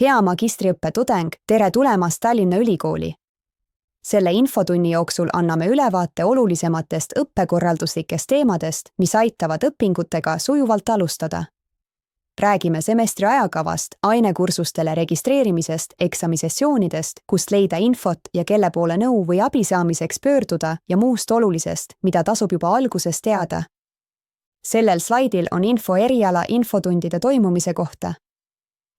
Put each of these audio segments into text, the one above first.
hea magistriõppe tudeng, tere tulemast Tallinna Ülikooli! Selle infotunni jooksul anname ülevaate olulisematest õppekorralduslikest teemadest, mis aitavad õpingutega sujuvalt alustada. Räägime semestri ajakavast, ainekursustele registreerimisest, eksamisessioonidest, kust leida infot ja kelle poole nõu või abi saamiseks pöörduda ja muust olulisest, mida tasub juba alguses teada. Sellel slaidil on info eriala infotundide toimumise kohta.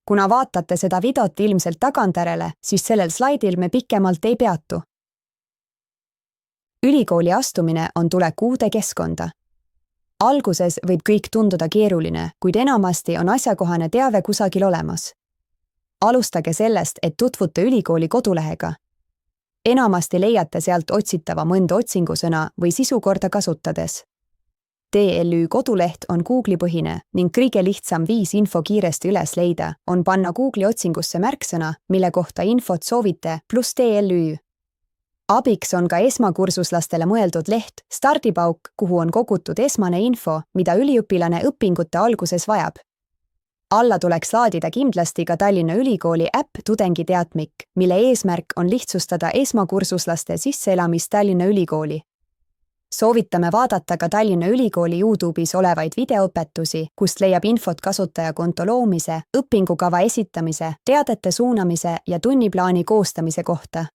Kuna vaatate seda videot ilmselt tagantjärele, siis sellel slaidil me pikemalt ei peatu. Ülikooli astumine on tulek uude keskkonda. Alguses võib kõik tunduda keeruline, kuid enamasti on asjakohane teave kusagil olemas. Alustage sellest, et tutvute ülikooli kodulehega. Enamasti leiate sealt otsitava mõnda otsingusõna või sisukorda kasutades. TLÜ koduleht on Google'i-põhine ning kõige lihtsam viis info kiiresti üles leida on panna Google'i otsingusse märksõna, mille kohta infot soovite, pluss TLÜ. Abiks on ka esmakursuslastele mõeldud leht Stardipauk, kuhu on kogutud esmane info, mida üliõpilane õpingute alguses vajab. Alla tuleks laadida kindlasti ka Tallinna Ülikooli äpp Tudengiteatmik, mille eesmärk on lihtsustada esmakursuslaste sisseelamist Tallinna Ülikooli. Soovitame vaadata ka Tallinna Ülikooli YouTube'is olevaid videoõpetusi, kust leiab infot kasutajakonto loomise, õpingukava esitamise, teadete suunamise ja tunniplaani koostamise kohta.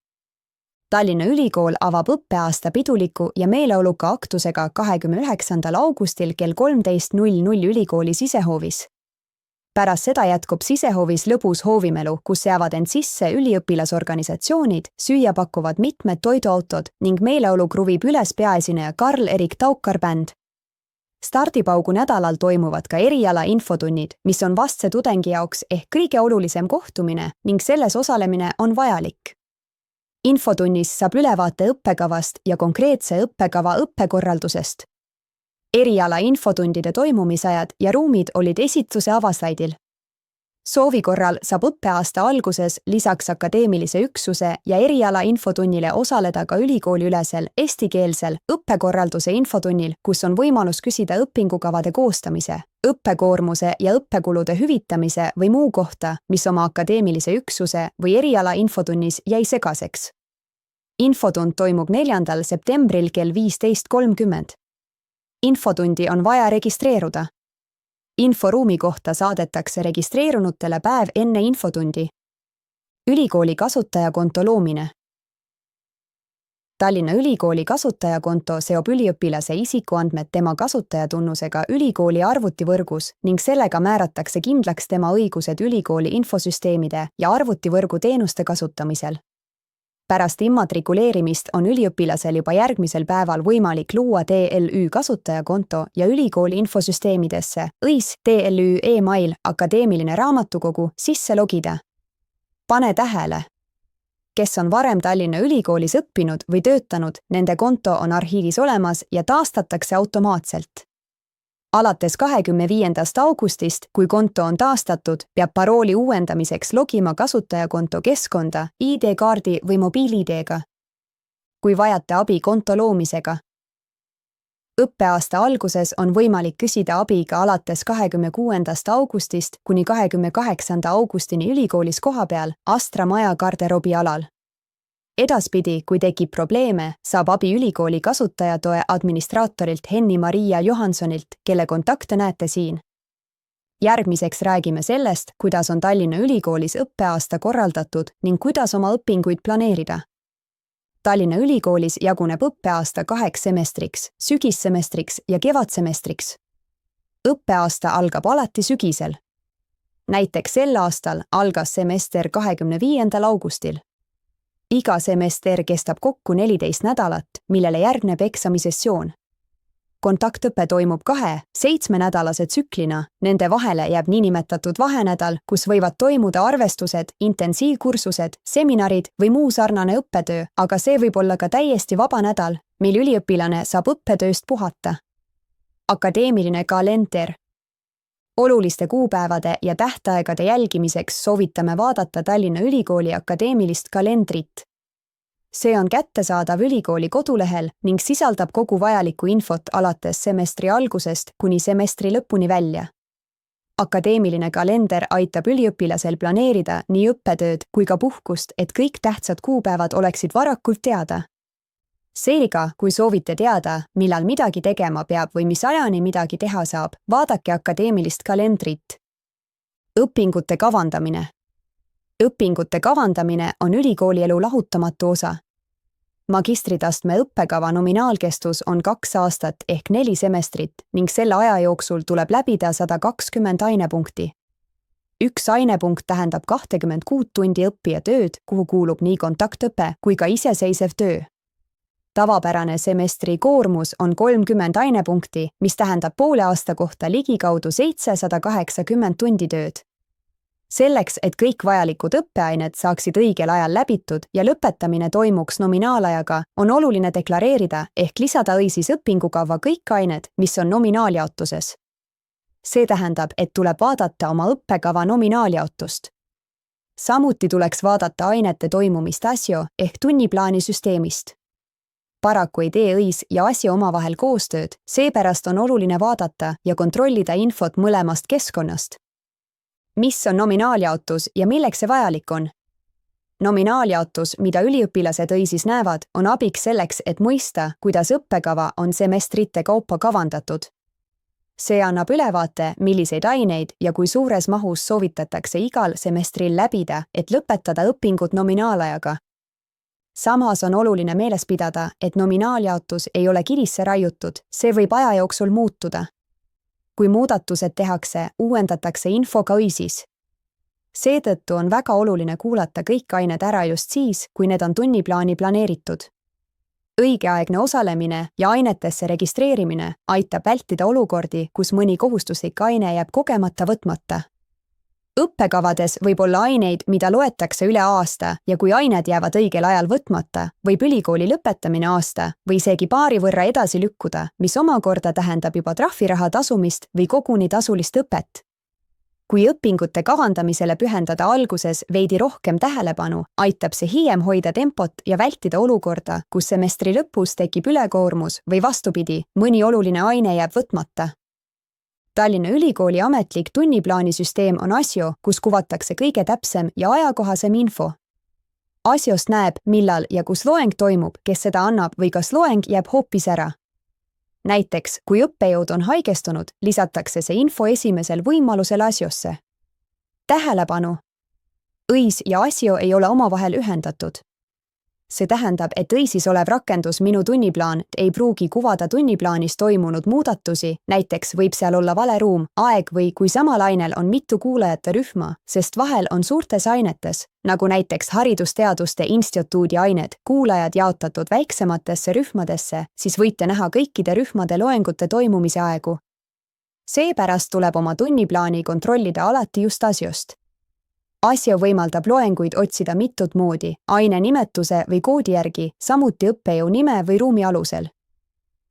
Tallinna Ülikool avab õppeaasta piduliku ja meeleoluka aktusega 29. augustil kell 13:00 ülikooli sisehoovis. Pärast seda jätkub sisehoovis lõbus hoovimelu, kus jäävad end sisse üliõpilasorganisatsioonid, süüa pakuvad mitmed toiduautod ning meeleolu kruvib üles peaesineja Karl-Erik Taukar bänd. Stardipaugu nädalal toimuvad ka eriala infotunnid, mis on vastse tudengi jaoks ehk kõige olulisem kohtumine ning selles osalemine on vajalik. Infotunnis saab ülevaate õppekavast ja konkreetse õppekava õppekorraldusest. Eriala infotundide toimumisajad ja ruumid olid esitluse avaslaidil. Soovi korral saab õppeaasta alguses lisaks akadeemilise üksuse ja eriala infotunnile osaleda ka ülikooliülesel eestikeelsel õppekorralduse infotunnil, kus on võimalus küsida õpingukavade koostamise, õppekoormuse ja õppekulude hüvitamise või muu kohta, mis oma akadeemilise üksuse või eriala infotunnis jäi segaseks. Infotund toimub 4. septembril kell 15:30. Infotundi on vaja registreeruda. Inforuumi kohta saadetakse registreerunutele päev enne infotundi. Ülikooli kasutajakonto loomine. Tallinna Ülikooli kasutajakonto seob üliõpilase isikuandmed tema kasutajatunnusega ülikooli arvutivõrgus ning sellega määratakse kindlaks tema õigused ülikooli infosüsteemide ja arvutivõrgu teenuste kasutamisel. Pärast immatrikuleerimist on üliõpilasel juba järgmisel päeval võimalik luua TLÜ kasutajakonto ja ülikooli infosüsteemidesse õis TLÜ e-mail akadeemiline raamatukogu sisse logida. Pane tähele! Kes on varem Tallinna Ülikoolis õppinud või töötanud, nende konto on arhiivis olemas ja taastatakse automaatselt. Alates 25. augustist, kui konto on taastatud, peab parooli uuendamiseks logima kasutajakonto keskkonda ID-kaardi või mobiil-ID-ga. Kui vajate abi konto loomisega. Õppeaasta alguses on võimalik küsida abi ka alates 26. augustist kuni 28. augustini ülikoolis kohapeal Astra maja garderoobi alal. Edaspidi, kui tekib probleeme, saab abi ülikooli kasutajatoe administraatorilt Henni-Maria Johansonilt, kelle kontakte näete siin. Järgmiseks räägime sellest, kuidas on Tallinna Ülikoolis õppeaasta korraldatud ning kuidas oma õpinguid planeerida. Tallinna Ülikoolis jaguneb õppeaasta 2 semestriks, sügissemestriks ja kevadsemestriks. Õppeaasta algab alati sügisel. Näiteks sel aastal algas semester 25. augustil. Iga semester kestab kokku 14 nädalat, millele järgneb eksamisessioon. Kontaktõpe toimub 2 7-nädalase tsüklina, nende vahele jääb niinimetatud vahenädal, kus võivad toimuda arvestused, intensiivkursused, seminarid või muu sarnane õppetöö, aga see võib olla ka täiesti vaba nädal, mil üliõpilane saab õppetööst puhata. Akadeemiline kalender. Oluliste kuupäevade ja tähtaegade jälgimiseks soovitame vaadata Tallinna Ülikooli akadeemilist kalendrit. See on kättesaadav ülikooli kodulehel ning sisaldab kogu vajalikku infot alates semestri algusest kuni semestri lõpuni välja. Akadeemiline kalender aitab üliõpilasel planeerida nii õppetööd kui ka puhkust, et kõik tähtsad kuupäevad oleksid varakult teada. Seega, kui soovite teada, millal midagi tegema peab või mis ajani midagi teha saab, vaadake akadeemilist kalendrit. Õpingute kavandamine. Õpingute kavandamine on ülikoolielu lahutamatu osa. Magistritastme õppekava nominaalkestus on 2 aastat ehk 4 semestrit ning selle aja jooksul tuleb läbida 120 ainepunkti. Üks ainepunkt tähendab 26 tundi õppija tööd, kuhu kuulub nii kontaktõpe kui ka iseseisev töö. Tavapärane semestri koormus on 30 ainepunkti, mis tähendab poole aasta kohta ligikaudu 780 tundi tööd. Selleks, et kõik vajalikud õppeained saaksid õigel ajal läbitud ja lõpetamine toimuks nominaalajaga, on oluline deklareerida ehk lisada õisis õpingukava kõik ained, mis on nominaaljaotuses. See tähendab, et tuleb vaadata oma õppekava nominaaljaotust. Samuti tuleks vaadata ainete toimumist ASIO ehk tunniplaani süsteemist. Paraku ei tee õis ja ASIO omavahel koostööd, seepärast on oluline vaadata ja kontrollida infot mõlemast keskkonnast. Mis on nominaaljaotus ja milleks see vajalik on? Nominaaljaotus, mida üliõpilased õisis näevad, on abiks selleks, et mõista, kuidas õppekava on semestrite kaupa kavandatud. See annab ülevaate, milliseid aineid ja kui suures mahus soovitatakse igal semestril läbida, et lõpetada õpingud nominaalajaga. Samas on oluline meeles pidada, et nominaaljaotus ei ole kivisse raiutud, see võib aja jooksul muutuda. Kui muudatused tehakse, uuendatakse info ka õisis. Seetõttu on väga oluline kuulata kõik ained ära just siis, kui need on tunniplaani planeeritud. Õigeaegne osalemine ja ainetesse registreerimine aitab vältida olukordi, kus mõni kohustuslik aine jääb kogemata võtmata. Õppekavades võib olla aineid, mida loetakse üle aasta ja kui ained jäävad õigel ajal võtmata, võib ülikooli lõpetamine aasta või isegi paari võrra edasi lükkuda, mis omakorda tähendab juba trahviraha tasumist või koguni tasulist õpet. Kui õpingute kavandamisele pühendada alguses veidi rohkem tähelepanu, aitab see hiljem hoida tempot ja vältida olukorda, kus semestri lõpus tekib ülekoormus või vastupidi, mõni oluline aine jääb võtmata. Tallinna Ülikooli ametlik tunniplaanisüsteem on ASIO, kus kuvatakse kõige täpsem ja ajakohasem info. ASIOst näeb, millal ja kus loeng toimub, kes seda annab või kas loeng jääb hoopis ära. Näiteks, kui õppejõud on haigestunud, lisatakse see info esimesel võimalusel ASIOsse. Tähelepanu! õis ja ASIO ei ole omavahel ühendatud. See tähendab, et õisis olev rakendus Minu tunniplaan ei pruugi kuvada tunniplaanis toimunud muudatusi, näiteks võib seal olla vale ruum, aeg või kui samal ainel on mitu kuulajate rühma, sest vahel on suurtes ainetes, nagu näiteks haridusteaduste instituudi ained, kuulajad jaotatud väiksematesse rühmadesse, siis võite näha kõikide rühmade loengute toimumise aegu. Seepärast tuleb oma tunniplaani kontrollida alati just ASIOst. ASIO võimaldab loenguid otsida mitut moodi, aine nimetuse või koodi järgi, samuti õppejõu nime või ruumi alusel.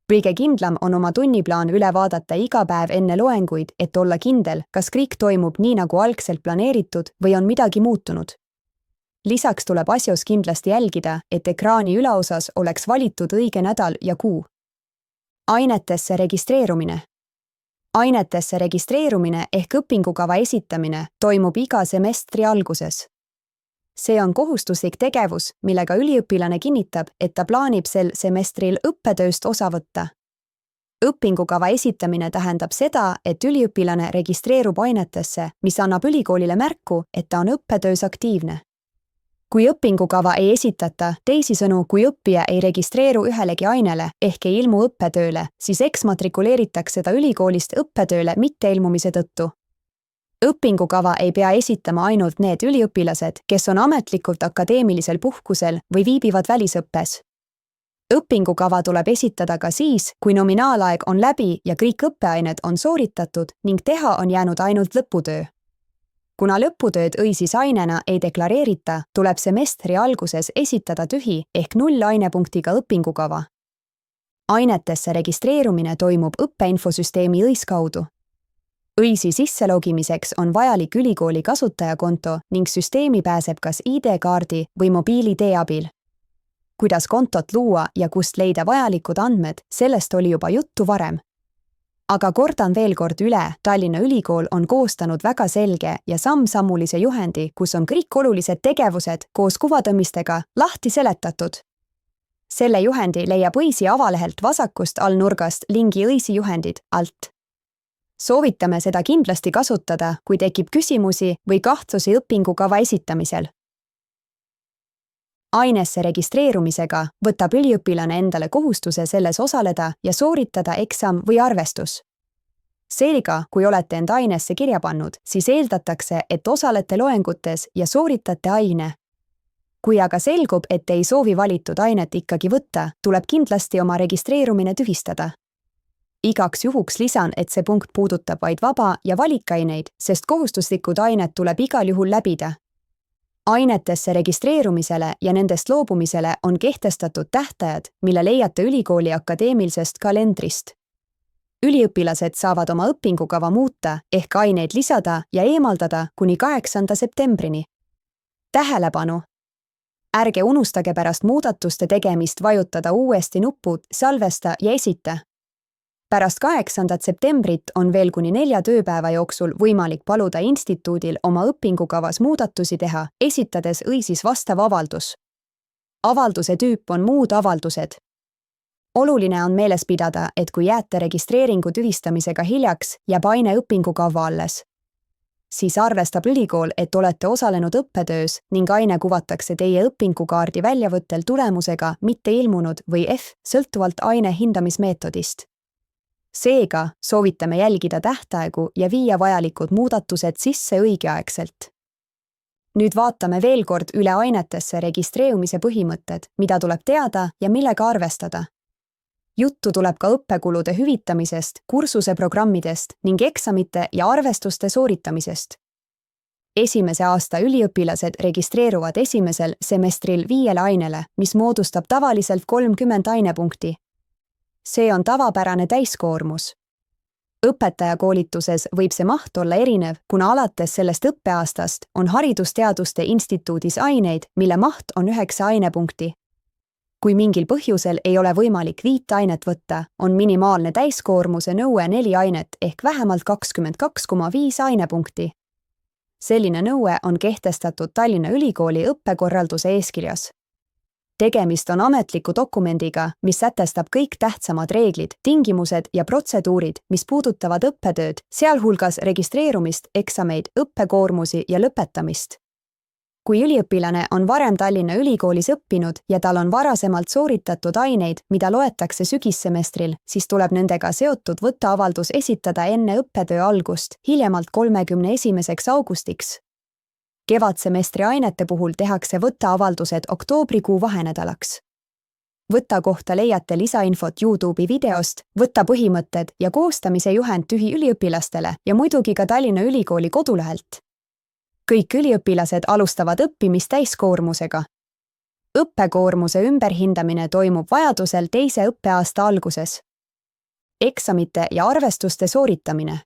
Kõige kindlam on oma tunniplaan üle vaadata iga päev enne loenguid, et olla kindel, kas kõik toimub nii nagu algselt planeeritud või on midagi muutunud. Lisaks tuleb ASIOs kindlasti jälgida, et ekraani ülaosas oleks valitud õige nädal ja kuu. Ainetesse registreerumine. Ainetesse registreerumine ehk õpingukava esitamine toimub iga semestri alguses. See on kohustuslik tegevus, millega üliõpilane kinnitab, et ta plaanib sel semestril õppetööst osa võtta. Õpingukava esitamine tähendab seda, et üliõpilane registreerub ainetesse, mis annab ülikoolile märku, et ta on õppetöös aktiivne. Kui õpingukava ei esitata, teisisõnu, kui õppija ei registreeru ühelegi ainele ehk ei ilmu õppetööle, siis eksmatrikuleeritakse ta ülikoolist õppetööle mitteilmumise tõttu. Õpingukava ei pea esitama ainult need üliõpilased, kes on ametlikult akadeemilisel puhkusel või viibivad välisõppes. Õpingukava tuleb esitada ka siis, kui nominaalaeg on läbi ja kõik õppeained on sooritatud ning teha on jäänud ainult lõputöö. Kuna lõputööd õisis ainena ei deklareerita, tuleb semestri alguses esitada tühi ehk 0 ainepunktiga õpingukava. Ainetesse registreerumine toimub õppeinfosüsteemi õis kaudu. õisi sisselogimiseks on vajalik ülikooli kasutajakonto ning süsteemi pääseb kas ID-kaardi või mobiil-ID abil. Kuidas kontot luua ja kust leida vajalikud andmed, sellest oli juba juttu varem. Aga kordan veel kord üle, Tallinna Ülikool on koostanud väga selge ja samm-sammulise juhendi, kus on kõik olulised tegevused koos kuvatõmmistega lahti seletatud. Selle juhendi leiab õisi avalehelt vasakust allnurgast lingi õisi juhendid alt. Soovitame seda kindlasti kasutada, kui tekib küsimusi või kahtlusi õpingukava esitamisel. Ainesse registreerumisega võtab üliõpilane endale kohustuse selles osaleda ja sooritada eksam või arvestus. Seega, kui olete end ainesse kirja pannud, siis eeldatakse, et osalete loengutes ja sooritate aine. Kui aga selgub, et ei soovi valitud ainet ikkagi võtta, tuleb kindlasti oma registreerumine tühistada. Igaks juhuks lisan, et see punkt puudutab vaid vaba- ja valikaineid, sest kohustuslikud ained tuleb igal juhul läbida. Ainetesse registreerumisele ja nendest loobumisele on kehtestatud tähtajad, mille leiate ülikooli akadeemilisest kalendrist. Üliõpilased saavad oma õpingukava muuta ehk aineid lisada ja eemaldada kuni 8. septembrini. Tähelepanu! Ärge unustage pärast muudatuste tegemist vajutada uuesti nupud salvesta ja esita. Pärast 8. septembrit on veel kuni 4 tööpäeva jooksul võimalik paluda instituudil oma õpingukavas muudatusi teha, esitades õisis vastav avaldus. Avalduse tüüp on muud avaldused. Oluline on meeles pidada, et kui jääte registreeringu tühistamisega hiljaks, jääb aine õpingukava alles. Siis arvestab ülikool, et olete osalenud õppetöös ning aine kuvatakse teie õpingukaardi väljavõttel tulemusega mitte ilmunud või F sõltuvalt aine hindamismeetodist. Seega soovitame jälgida tähtaegu ja viia vajalikud muudatused sisse õigeaegselt. Nüüd vaatame veel kord üle ainetesse registreerumise põhimõtted, mida tuleb teada ja millega arvestada. Juttu tuleb ka õppekulude hüvitamisest, kursuse programmidest ning eksamite ja arvestuste sooritamisest. Esimese aasta üliõpilased registreeruvad esimesel semestril 5 ainele, mis moodustab tavaliselt 30 ainepunkti. See on tavapärane täiskoormus. Õpetajakoolituses võib see maht olla erinev, kuna alates sellest õppeaastast on Haridusteaduste Instituudis aineid, mille maht on 9 ainepunkti. Kui mingil põhjusel ei ole võimalik 5 ainet võtta, on minimaalne täiskoormuse nõue 4 ainet ehk vähemalt 22,5 ainepunkti. Selline nõue on kehtestatud Tallinna Ülikooli õppekorralduse eeskirjas. Tegemist on ametliku dokumendiga, mis sätestab kõik tähtsamad reeglid, tingimused ja protseduurid, mis puudutavad õppetööd, sealhulgas registreerumist, eksameid, õppekoormusi ja lõpetamist. Kui üliõpilane on varem Tallinna Ülikoolis õppinud ja tal on varasemalt sooritatud aineid, mida loetakse sügissemestril, siis tuleb nendega seotud võtteavaldus esitada enne õppetöö algust, hiljemalt 31. augustiks. Kevadsemestri ainete puhul tehakse võtteavaldused oktoobrikuu vahenädalaks. Võtta kohta leiate lisainfot YouTube'i videost, võtta põhimõtted ja koostamise juhend tühi üliõpilastele ja muidugi ka Tallinna Ülikooli kodulehelt. Kõik üliõpilased alustavad õppimist täiskoormusega. Õppekoormuse ümberhindamine toimub vajadusel 2. õppeaasta alguses. Eksamite ja arvestuste sooritamine.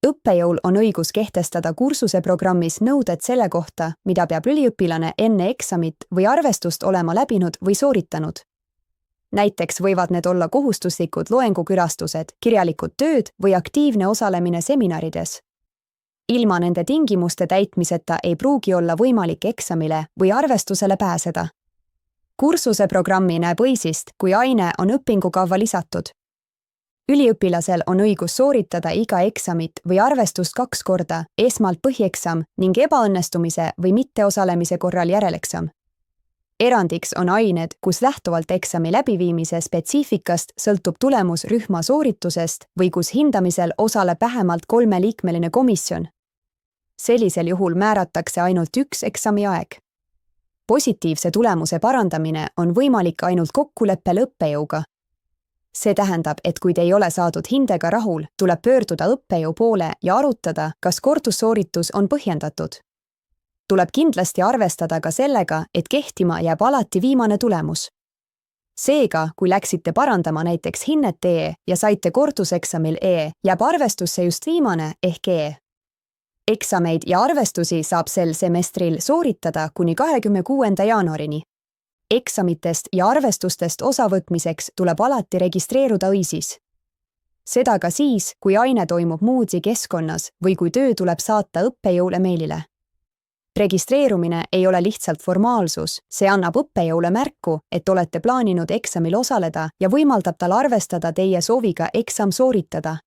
Õppejõul on õigus kehtestada kursuse programmis nõuded selle kohta, mida peab üliõpilane enne eksamit või arvestust olema läbinud või sooritanud. Näiteks võivad need olla kohustuslikud loengukülastused, kirjalikud tööd või aktiivne osalemine seminarides. Ilma nende tingimuste täitmiseta ei pruugi olla võimalik eksamile või arvestusele pääseda. Kursuse programmi näeb õisist, kui aine on õpingukavva lisatud. Üliõpilasel on õigus sooritada iga eksamit või arvestust 2 korda, esmalt põhieksam ning ebaõnnestumise või mitteosalemise korral järeleksam. Erandiks on ained, kus lähtuvalt eksami läbiviimise spetsiifikast sõltub tulemus rühma sooritusest või kus hindamisel osaleb vähemalt 3-liikmeline komisjon. Sellisel juhul määratakse ainult 1 eksami aeg. Positiivse tulemuse parandamine on võimalik ainult kokkuleppel õppejõuga. See tähendab, et kui te ei ole saadud hindega rahul, tuleb pöörduda õppejõu poole ja arutada, kas kordussooritus on põhjendatud. Tuleb kindlasti arvestada ka sellega, et kehtima jääb alati viimane tulemus. Seega, kui läksite parandama näiteks hinnet E ja saite korduseksamil E, jääb arvestusse just viimane ehk E. Eksameid ja arvestusi saab sel semestril sooritada kuni 26. jaanuarini. Eksamitest ja arvestustest osavõtmiseks tuleb alati registreeruda õisis. Seda ka siis, kui aine toimub Moodle'i keskkonnas või kui töö tuleb saata õppejõule meilile. Registreerumine ei ole lihtsalt formaalsus, see annab õppejõule märku, et olete plaaninud eksamil osaleda ja võimaldab tal arvestada teie sooviga eksam sooritada.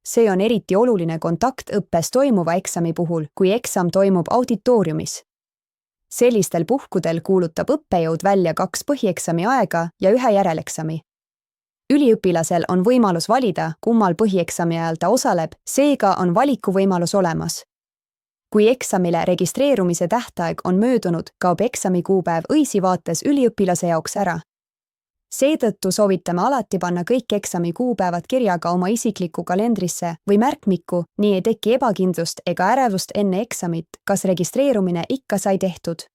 See on eriti oluline kontaktõppes toimuva eksami puhul, kui eksam toimub auditooriumis. Sellistel puhkudel kuulutab õppejõud välja 2 põhieksami aega ja 1 järeleksami. Üliõpilasel on võimalus valida, kummal põhieksami ajal ta osaleb, seega on valikuvõimalus olemas. Kui eksamile registreerumise tähtaeg on möödunud, kaob eksami kuupäev õisi vaates üliõpilase jaoks ära. Seetõttu soovitame alati panna kõik eksami kuupäevad kirjaga oma isiklikku kalendrisse või märkmikku, nii ei teki ebakindlust ega ärevust enne eksamit, kas registreerumine ikka sai tehtud.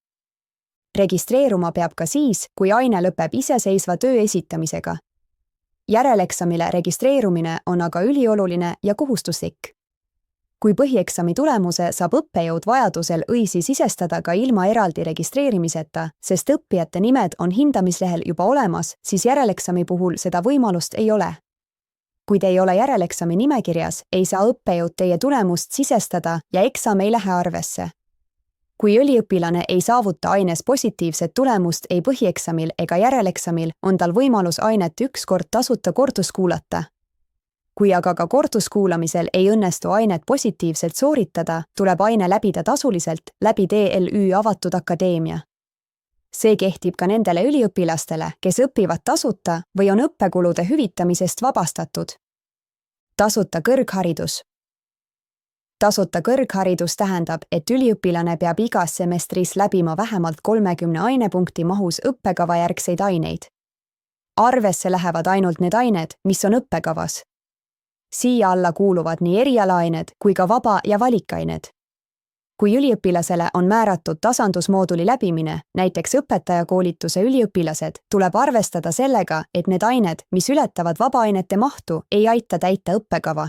Registreeruma peab ka siis, kui aine lõpeb iseseisva töö esitamisega. Järeleksamile registreerumine on aga ülioluline ja kohustuslik. Kui põhieksami tulemuse saab õppejõud vajadusel õisi sisestada ka ilma eraldi registreerimiseta, sest õppijate nimed on hindamislehel juba olemas, siis järeleksami puhul seda võimalust ei ole. Kui te ei ole järeleksami nimekirjas, ei saa õppejõud teie tulemust sisestada ja eksam ei lähe arvesse. Kui üliõpilane ei saavuta aines positiivset tulemust ei põhieksamil ega järeleksamil, on tal võimalus ainet 1 kord tasuta korduskuulata. Kui aga ka korduskuulamisel ei õnnestu ainet positiivselt sooritada, tuleb aine läbida tasuliselt läbi DLÜ avatud akadeemia. See kehtib ka nendele üliõpilastele, kes õpivad tasuta või on õppekulude hüvitamisest vabastatud. Tasuta kõrgharidus. Tasuta kõrgharidus tähendab, et üliõpilane peab igas semestris läbima vähemalt 30 ainepunkti mahus õppekavajärgseid aineid. Arvesse lähevad ainult need ained, mis on õppekavas. Siia alla kuuluvad nii erialaained kui ka vaba- ja valikained. Kui üliõpilasele on määratud tasandusmooduli läbimine, näiteks õpetajakoolituse üliõpilased, tuleb arvestada sellega, et need ained, mis ületavad vabaainete mahtu, ei aita täita õppekava.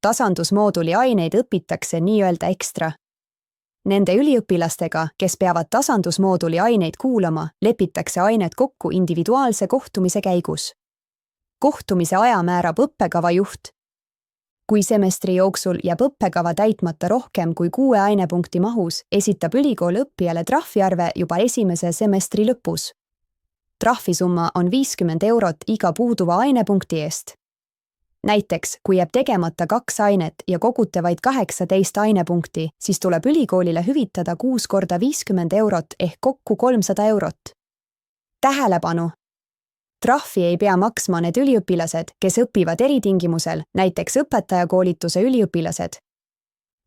Tasandusmooduli aineid õpitakse nii-öelda ekstra. Nende üliõpilastega, kes peavad tasandusmooduli aineid kuulama, lepitakse ained kokku individuaalse kohtumise käigus. Kohtumise aja määrab õppekava juht. Kui semestri jooksul jääb õppekava täitmata rohkem kui 6 ainepunkti mahus, esitab ülikool õppijale trahviarve juba 1. semestri lõpus. Trahvisumma on 50 eurot iga puuduva ainepunkti eest. Näiteks, kui jääb tegemata 2 ainet ja kogute vaid 18 ainepunkti, siis tuleb ülikoolile hüvitada 6 korda 50 eurot ehk kokku 300 eurot. Tähelepanu! Trahvi ei pea maksma need üliõpilased, kes õpivad eritingimusel, näiteks õpetajakoolituse üliõpilased.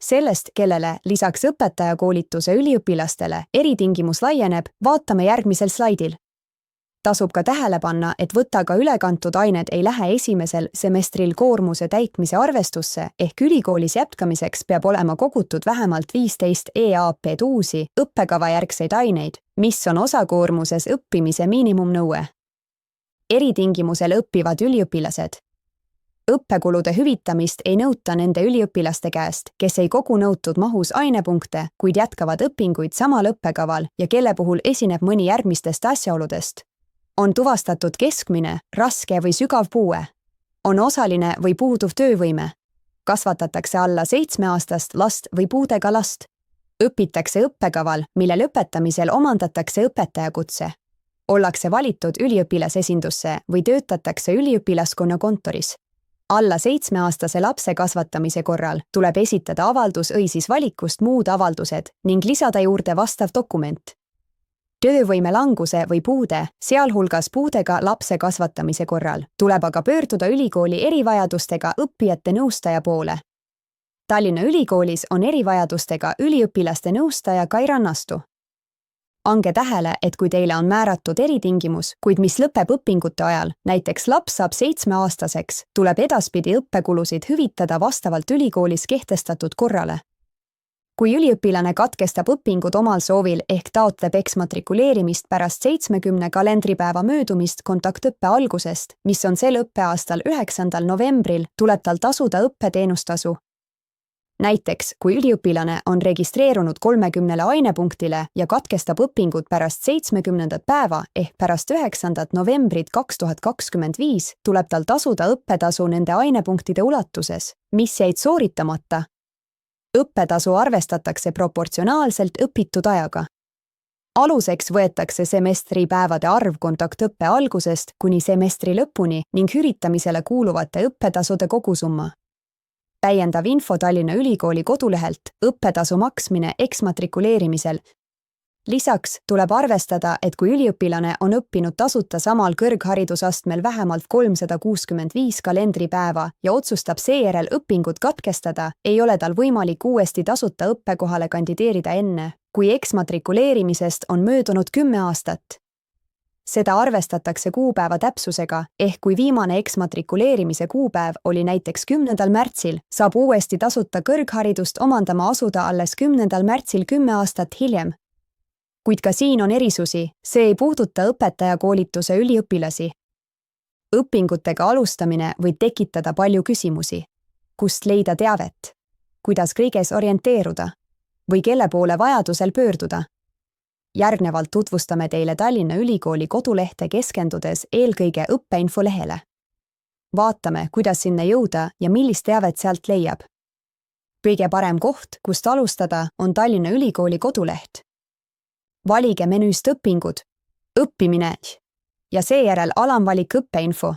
Sellest, kellele lisaks õpetajakoolituse üliõpilastele eritingimus laieneb, vaatame järgmisel slaidil. Tasub ka tähele panna, et võtaga ülekantud ained ei lähe 1. semestril koormuse täitmise arvestusse ehk ülikoolis jätkamiseks peab olema kogutud vähemalt 15 EAP-d uusi õppekavajärgseid aineid, mis on osakoormuses õppimise miinimumnõue. Eritingimusel õppivad üliõpilased. Õppekulude hüvitamist ei nõuta nende üliõpilaste käest, kes ei kogu nõutud mahus ainepunkte, kuid jätkavad õpinguid samal õppekaval ja kelle puhul esineb mõni järgmistest asjaoludest. On tuvastatud keskmine, raske või sügav puue. On osaline või puuduv töövõime. Kasvatatakse alla 7-aastast last või puudega last. Õpitakse õppekaval, mille lõpetamisel omandatakse õpetajakutse. Ollakse valitud üliõpilasesindusse või töötatakse üliõpilaskonna kontoris. Alla 7-aastase lapse kasvatamise korral tuleb esitada avaldus õisis valikust muud avaldused ning lisada juurde vastav dokument. Töövõime languse või puude, sealhulgas puudega lapse kasvatamise korral, tuleb aga pöörduda ülikooli erivajadustega õppijate nõustaja poole. Tallinna Ülikoolis on erivajadustega üliõpilaste nõustaja Kai Rannastu. Ange tähele, et kui teile on määratud eritingimus, kuid mis lõpeb õpingute ajal, näiteks laps saab 7-aastaseks, tuleb edaspidi õppekulusid hüvitada vastavalt ülikoolis kehtestatud korrale. Kui üliõpilane katkestab õpingud omal soovil ehk taotleb eksmatrikuleerimist pärast 70 kalendripäeva möödumist kontaktõppe algusest, mis on sel õppeaastal 9. novembril, tuleb tal tasuda õppeteenustasu. Näiteks, kui üliõpilane on registreerunud 30 ainepunktile ja katkestab õpingud pärast 70. päeva ehk pärast 9. novembrit 2025, tuleb tal tasuda õppetasu nende ainepunktide ulatuses, mis jäid sooritamata. Õppetasu arvestatakse proportsionaalselt õpitud ajaga. Aluseks võetakse semestri päevade arv kontaktõppe algusest kuni semestri lõpuni ning hüvitamisele kuuluvate õppetasude kogusumma. Täiendav info Tallinna Ülikooli kodulehelt, õppetasu maksmine eksmatrikuleerimisel. Lisaks tuleb arvestada, et kui üliõpilane on õppinud tasuta samal kõrgharidusastmel vähemalt 365 kalendripäeva ja otsustab seejärel õpingud katkestada, ei ole tal võimalik uuesti tasuta õppekohale kandideerida enne, kui eksmatrikuleerimisest on möödunud 10 aastat. Seda arvestatakse kuupäeva täpsusega, ehk kui viimane eksmatrikuleerimise kuupäev oli näiteks 10. märtsil, saab uuesti tasuta kõrgharidust omandama asuda alles 10. märtsil 10 aastat hiljem. Kuid ka siin on erisusi, see ei puuduta õpetajakoolituse üliõpilasi. Õpingutega alustamine võib tekitada palju küsimusi. Kust leida teavet? Kuidas kõiges orienteeruda? Või kelle poole vajadusel pöörduda? Järgnevalt tutvustame teile Tallinna Ülikooli kodulehte keskendudes eelkõige õppeinfolehele. Vaatame, kuidas sinna jõuda ja millist teavet sealt leiab. Kõige parem koht, kust alustada, on Tallinna Ülikooli koduleht. Valige menüüst õpingud, õppimine ja seejärel alamvalik õppeinfo.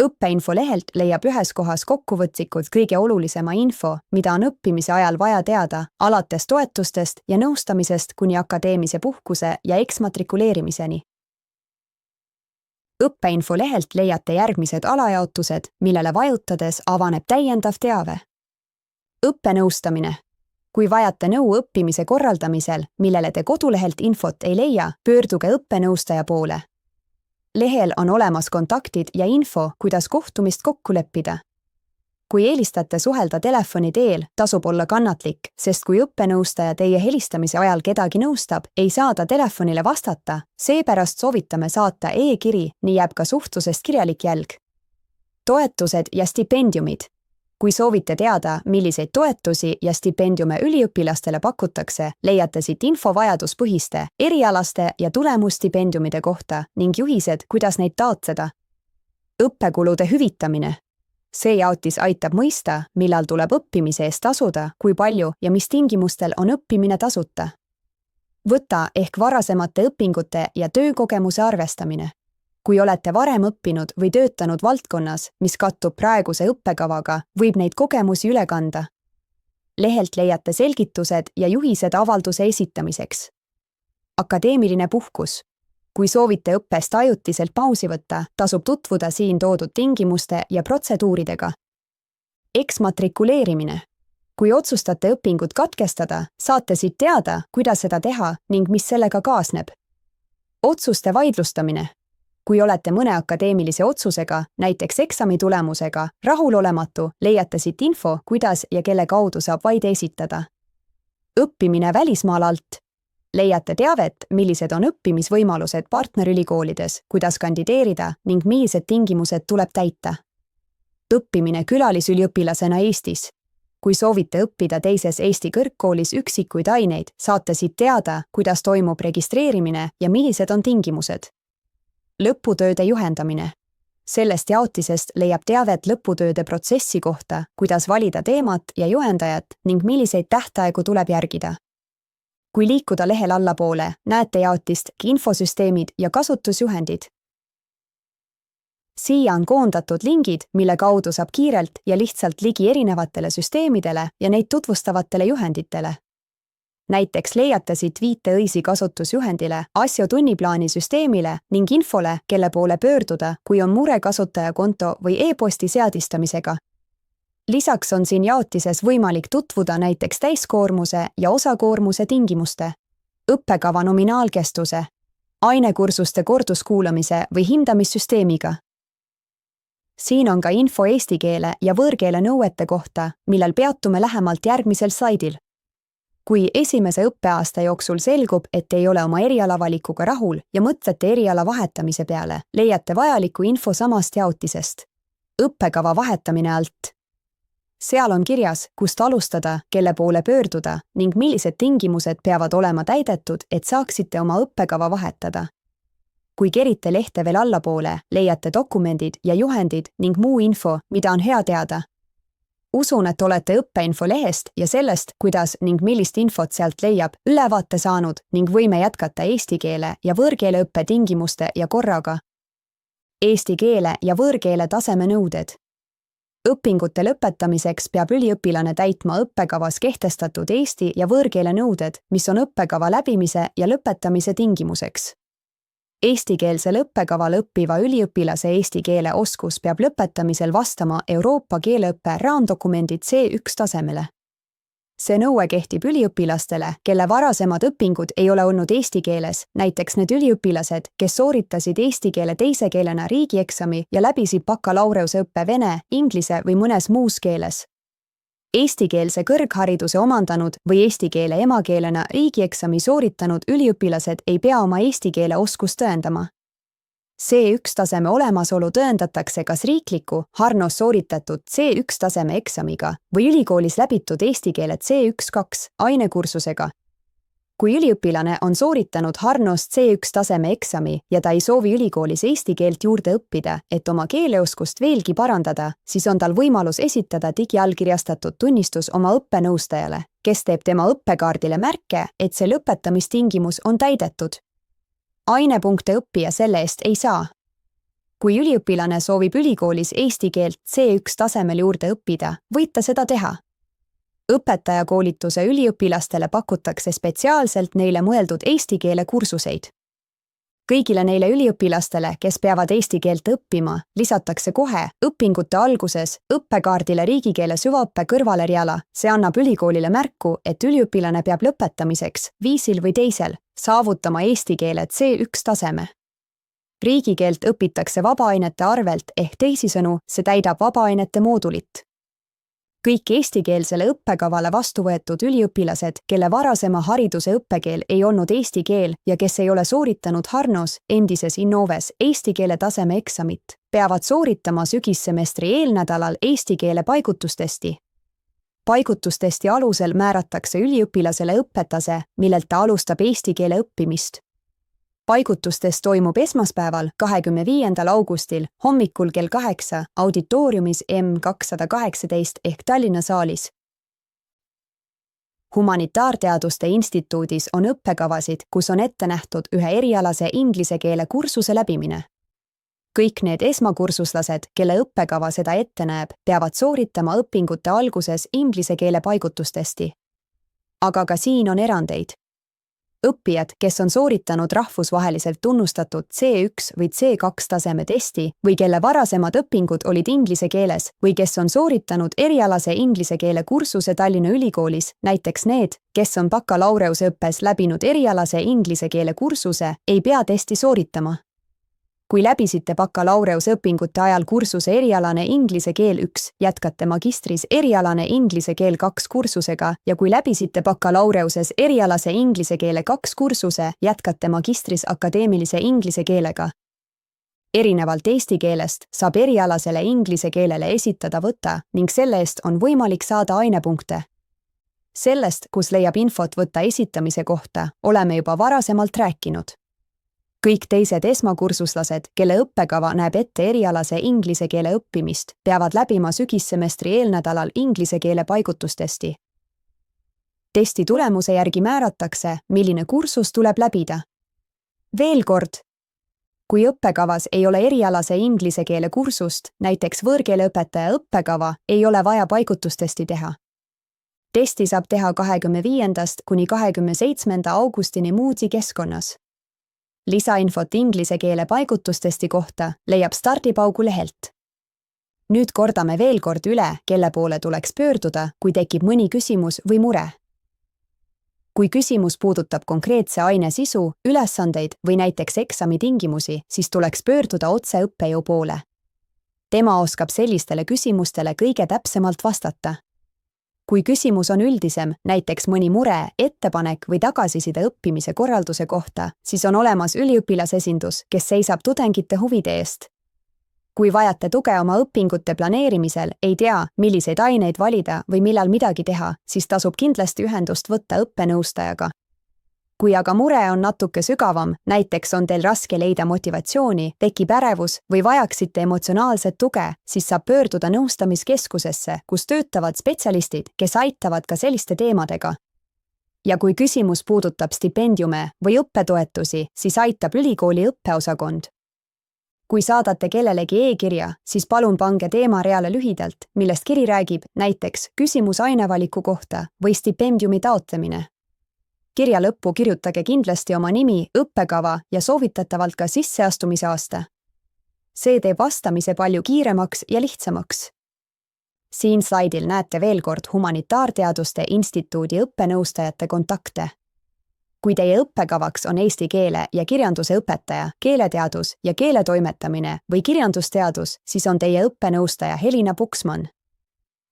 Õppeinfo lehelt leiab ühes kohas kokkuvõtlikult kõige olulisema info, mida on õppimise ajal vaja teada, alates toetustest ja nõustamisest kuni akadeemilise puhkuse ja eksmatrikuleerimiseni. Õppeinfo lehelt leiate järgmised alajaotused, millele vajutades avaneb täiendav teave. Õppenõustamine. Kui vajate nõu õppimise korraldamisel, millele te kodulehelt infot ei leia, pöörduge õppenõustaja poole. Lehel on olemas kontaktid ja info, kuidas kohtumist kokku leppida. Kui eelistate suhelda telefoni teel, tasub olla kannatlik, sest kui õppenõustaja teie helistamise ajal kedagi nõustab, ei saa ta telefonile vastata, seepärast soovitame saata e-kiri, nii jääb ka suhtlusest kirjalik jälg. Toetused ja stipendiumid. Kui soovite teada, milliseid toetusi ja stipendiume üliõpilastele pakutakse, leiate siit info vajaduspõhiste, erialaste ja tulemusstipendiumide kohta ning juhised, kuidas neid taotleda. Õppekulude hüvitamine. See jaotis aitab mõista, millal tuleb õppimise eest tasuda, kui palju ja mis tingimustel on õppimine tasuta. Võta ehk varasemate õpingute ja töökogemuse arvestamine. Kui olete varem õppinud või töötanud valdkonnas, mis kattub praeguse õppekavaga, võib neid kogemusi üle kanda. Lehelt leiate selgitused ja juhised avalduse esitamiseks. Akadeemiline puhkus. Kui soovite õppest ajutiselt pausi võtta, tasub tutvuda siin toodud tingimuste ja protseduuridega. Eksmatrikuleerimine. Kui otsustate õpingud katkestada, saate siit teada, kuidas seda teha ning mis sellega kaasneb. Otsuste vaidlustamine. Kui olete mõne akadeemilise otsusega, näiteks eksami tulemusega, rahulolematu, leiate siit info, kuidas ja kelle kaudu saab vaide esitada. Õppimine välismaal alt. Leiate teavet, millised on õppimisvõimalused partnerülikoolides, kuidas kandideerida ning millised tingimused tuleb täita. Õppimine külalisüliõpilasena Eestis. Kui soovite õppida teises Eesti kõrgkoolis üksikuid aineid, saate siit teada, kuidas toimub registreerimine ja millised on tingimused. Lõputööde juhendamine. Sellest jaotisest leiab teavet lõputööde protsessi kohta, kuidas valida teemat ja juhendajat ning milliseid tähtaegu tuleb järgida. Kui liikuda lehel allapoole, näete jaotist infosüsteemid ja kasutusjuhendid. Siia on koondatud lingid, mille kaudu saab kiirelt ja lihtsalt ligi erinevatele süsteemidele ja neid tutvustavatele juhenditele. Näiteks leiate siit viite õisi kasutusjuhendile, asju tunniplaani süsteemile ning infole, kelle poole pöörduda, kui on mure kasutajakonto või e-posti seadistamisega. Lisaks on siin jaotises võimalik tutvuda näiteks täiskoormuse ja osakoormuse tingimuste, õppekava nominaalkestuse, ainekursuste korduskuulamise või hindamissüsteemiga. Siin on ka info eesti keele ja võõrkeele nõuete kohta, millel peatume lähemalt järgmisel slaidil. Kui esimese õppeaasta jooksul selgub, et ei ole oma erialavalikuga rahul ja mõtlete eriala vahetamise peale, leiate vajaliku info samast jaotisest. Õppekava vahetamine alt. seal on kirjas, kust alustada, kelle poole pöörduda ning millised tingimused peavad olema täidetud, et saaksite oma õppekava vahetada. Kui kerite lehte veel allapoole, leiate dokumendid ja juhendid ning muu info, mida on hea teada. Usun, et olete õppeinfo lehest ja sellest, kuidas ning millist infot sealt leiab, ülevaate saanud ning võime jätkata eesti keele ja võõrkeele õppe tingimuste ja korraga. Eesti keele ja võõrkeele taseme nõuded. Õpingute lõpetamiseks peab üliõpilane täitma õppekavas kehtestatud eesti ja võõrkeele nõuded, mis on õppekava läbimise ja lõpetamise tingimuseks. Eestikeelsel õppekaval õppiva üliõpilase eesti keele oskus peab lõpetamisel vastama Euroopa keeleõppe raamdokumendid C1 tasemele. See nõue kehtib üliõpilastele, kelle varasemad õpingud ei ole olnud eesti keeles, näiteks need üliõpilased, kes sooritasid eesti keele teise keelena riigieksami ja läbisid bakalaureusõppe vene, inglise või mõnes muus keeles. Eestikeelse kõrghariduse omandanud või eesti keele emakeelena riigieksami sooritanud üliõpilased ei pea oma eesti keele oskust tõendama. C1 taseme olemasolu tõendatakse kas riikliku, Harnos sooritatud C1 taseme eksamiga või ülikoolis läbitud eesti keele C1-2 ainekursusega. Kui üliõpilane on sooritanud Harnos C1 taseme eksami ja ta ei soovi ülikoolis eesti keelt juurde õppida, et oma keeleoskust veelgi parandada, siis on tal võimalus esitada digiallkirjastatud tunnistus oma õppenõustajale, kes teeb tema õppekaardile märke, et see lõpetamistingimus on täidetud. Ainepunkte õppija selle eest ei saa. Kui üliõpilane soovib ülikoolis eesti keelt C1 tasemel juurde õppida, võib ta seda teha. Õpetajakoolituse üliõpilastele pakutakse spetsiaalselt neile mõeldud eesti keele kursuseid. Kõigile neile üliõpilastele, kes peavad eesti keelt õppima, lisatakse kohe õpingute alguses õppekaardile riigikeele süvaõppe kõrvaleriala. See annab ülikoolile märku, et üliõpilane peab lõpetamiseks viisil või teisel saavutama eesti keele C1 taseme. Riigikeelt õpitakse vabaainete arvelt ehk teisisõnu, see täidab vabaainete moodulit. Kõik eestikeelsele õppekavale vastu võetud üliõpilased, kelle varasema hariduse õppekeel ei olnud eesti keel ja kes ei ole sooritanud Harnos, endises Innoves eesti keele taseme eksamit, peavad sooritama sügissemestri eelnädalal eesti keele paigutustesti. Paigutustesti alusel määratakse üliõpilasele õppetase, millelt ta alustab eesti keele õppimist. Paigutustest toimub esmaspäeval, 25. augustil hommikul kell 8 auditooriumis M218 ehk Tallinna saalis. Humanitaarteaduste instituudis on õppekavasid, kus on ette nähtud ühe erialase inglise keele kursuse läbimine. Kõik need esmakursuslased, kelle õppekava seda ette näeb, peavad sooritama õpingute alguses inglise keele paigutustesti. Aga ka siin on erandeid. Õppijad, kes on sooritanud rahvusvaheliselt tunnustatud C1 või C2 taseme testi või kelle varasemad õpingud olid inglise keeles või kes on sooritanud erialase inglise keele kursuse Tallinna Ülikoolis, näiteks need, kes on bakalaureusõppes läbinud erialase inglise keele kursuse, ei pea testi sooritama. Kui läbisite bakalaureusõpingute ajal kursuse erialane inglise keel 1, jätkate magistris erialane inglise keel 2 kursusega ja kui läbisite bakalaureus'es erialase inglise keele 2 kursuse, jätkate magistris akadeemilise inglise keelega. Erinevalt eesti keelest saab erialasele inglise keelele esitada võtta ning selle eest on võimalik saada ainepunkte. Sellest, kus leiab infot võtta esitamise kohta, oleme juba varasemalt rääkinud. Kõik teised esmakursuslased, kelle õppekava näeb ette erialase inglise keele õppimist, peavad läbima sügissemestri eelnädalal inglise keele paigutustesti. Testi tulemuse järgi määratakse, milline kursus tuleb läbida. Veel kord, kui õppekavas ei ole erialase inglise keele kursust, näiteks võõrkeeleõpetaja õppekava, ei ole vaja paigutustesti teha. Testi saab teha 25. kuni 27. augustini Moodle'i keskkonnas. Lisainfot inglise keele paigutustesti kohta leiab stardipaugu lehelt. Nüüd kordame veel kord üle, kelle poole tuleks pöörduda, kui tekib mõni küsimus või mure. Kui küsimus puudutab konkreetse aine sisu, ülesandeid või näiteks eksami tingimusi, siis tuleks pöörduda otse õppejõu poole. Tema oskab sellistele küsimustele kõige täpsemalt vastata. Kui küsimus on üldisem, näiteks mõni mure, ettepanek või tagasiside õppimise korralduse kohta, siis on olemas üliõpilasesindus, kes seisab tudengite huvide eest. Kui vajate tuge oma õpingute planeerimisel, ei tea, milliseid aineid valida või millal midagi teha, siis tasub kindlasti ühendust võtta õppenõustajaga. Kui aga mure on natuke sügavam, näiteks on teil raske leida motivatsiooni, tekib ärevus või vajaksite emotsionaalset tuge, siis saab pöörduda nõustamiskeskusesse, kus töötavad spetsialistid, kes aitavad ka selliste teemadega. Ja kui küsimus puudutab stipendiume või õppetoetusi, siis aitab ülikooli õppeosakond. Kui saadate kellelegi e-kirja, siis palun pange teemareale lühidalt, millest kiri räägib, näiteks küsimus ainevaliku kohta või stipendiumi taotlemine. Kirja lõppu kirjutage kindlasti oma nimi, õppekava ja soovitatavalt ka sisseastumise aasta. See teeb vastamise palju kiiremaks ja lihtsamaks. Siin slaidil näete veel kord Humanitaarteaduste Instituudi õppenõustajate kontakte. Kui teie õppekavaks on eesti keele ja kirjanduse õpetaja, keeleteadus ja keeletoimetamine või kirjandusteadus, siis on teie õppenõustaja Helina Puksmann.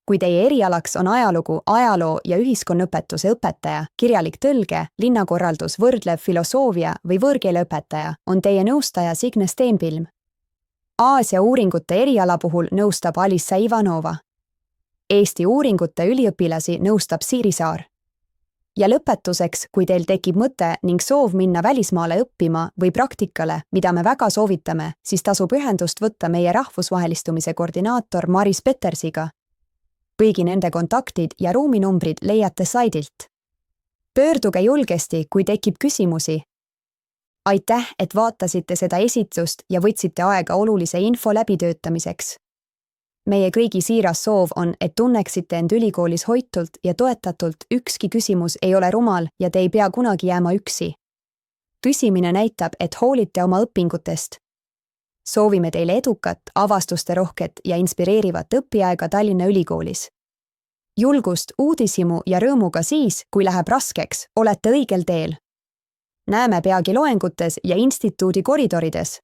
Kui teie erialaks on ajalugu, ajaloo ja ühiskonnaõpetuse õpetaja, kirjalik tõlge, linnakorraldus, võrdlev filosoofia või võõrkeeleõpetaja, on teie nõustaja Signe Steenpilm. Aasia uuringute eriala puhul nõustab Alissa Ivanova. Eesti uuringute üliõpilasi nõustab Siiri Saar. Ja lõpetuseks, kui teil tekib mõte ning soov minna välismaale õppima või praktikale, mida me väga soovitame, siis tasub ühendust võtta meie rahvusvahelistumise koordinaator Maris Petersiga. Kõigi nende kontaktid ja ruuminumbrid leiate saidilt. Pöörduge julgesti, kui tekib küsimusi. Aitäh, et vaatasite seda esitlust ja võtsite aega olulise info läbitöötamiseks. Meie kõigi siiras soov on, et tunneksite end ülikoolis hoitult ja toetatult, ükski küsimus ei ole rumal ja te ei pea kunagi jääma üksi. Küsimine näitab, et hoolite oma õpingutest. Soovime teile edukat, avastusterohket ja inspireerivat õpiaega Tallinna Ülikoolis. Julgust, uudishimu ja rõõmuga siis, kui läheb raskeks, olete õigel teel. Näeme peagi loengutes ja instituudi koridorides.